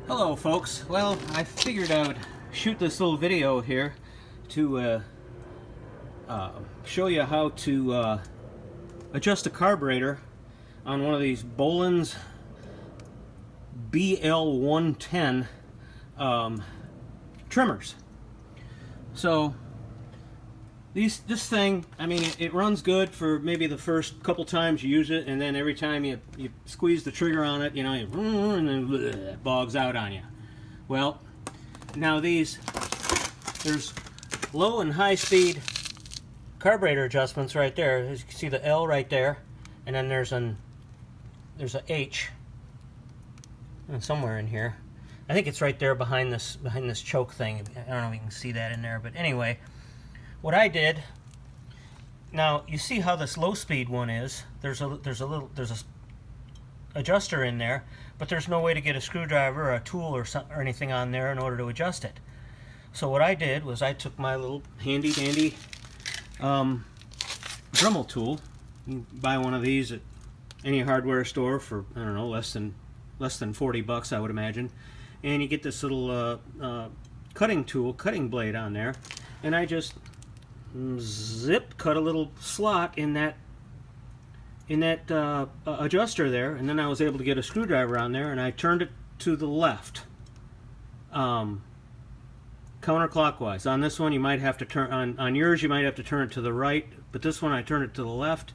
Hello folks. Well, I figured I would shoot this little video here to show you how to adjust a carburetor on one of these Bolens BL 110 trimmers. So this thing, I mean, it runs good for maybe the first couple times you use it, and then every time you squeeze the trigger on it, you know, and then it bogs out on you. Well, now there's low and high speed carburetor adjustments right there. As you can see, the L right there, and then there's a H, and somewhere in here. I think it's right there behind this choke thing. I don't know if you can see that in there, but anyway. What I did, now you see how this low speed one is. There's a adjuster in there, but there's no way to get a screwdriver or a tool or anything on there in order to adjust it. So what I did was I took my little handy dandy Dremel tool. You can buy one of these at any hardware store for, I don't know, less than $40, I would imagine. And you get this little cutting blade on there, and I just cut a little slot in that adjuster there, and then I was able to get a screwdriver on there, and I turned it to the left, counterclockwise. On this one you might have to turn, on yours you might have to turn it to the right, but this one I turned it to the left,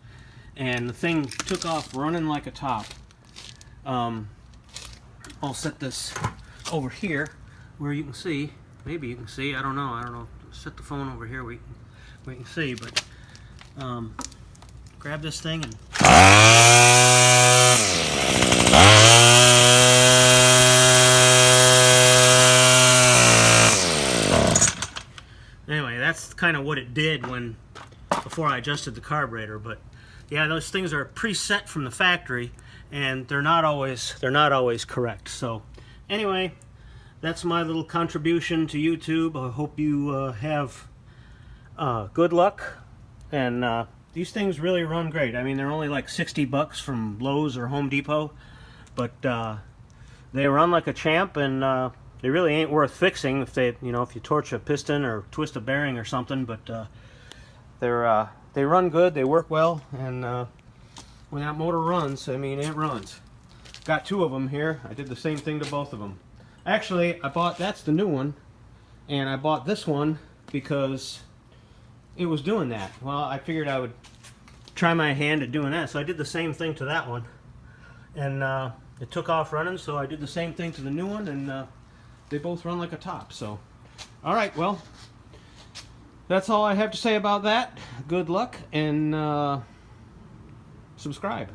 and the thing took off running like a top. I'll set this over here where you can see, maybe you can see, I don't know, set the phone over here where you can see, but grab this thing and anyway, that's kind of what it did before I adjusted the carburetor. But yeah, those things are preset from the factory, and they're not always correct. So anyway, that's my little contribution to YouTube. I hope you have good luck, and these things really run great. I mean, they're only like $60 from Lowe's or Home Depot, but they run like a champ, and they really ain't worth fixing if you torch a piston or twist a bearing or something. But they run good, they work well, and when that motor runs, I mean, it runs. Got two of them here. I did the same thing to both of them. Actually, that's the new one, and I bought this one because it was doing that. Well, I figured I would try my hand at doing that, so I did the same thing to that one, and it took off running, so I did the same thing to the new one, and they both run like a top. So alright, well, that's all I have to say about that. Good luck, and subscribe.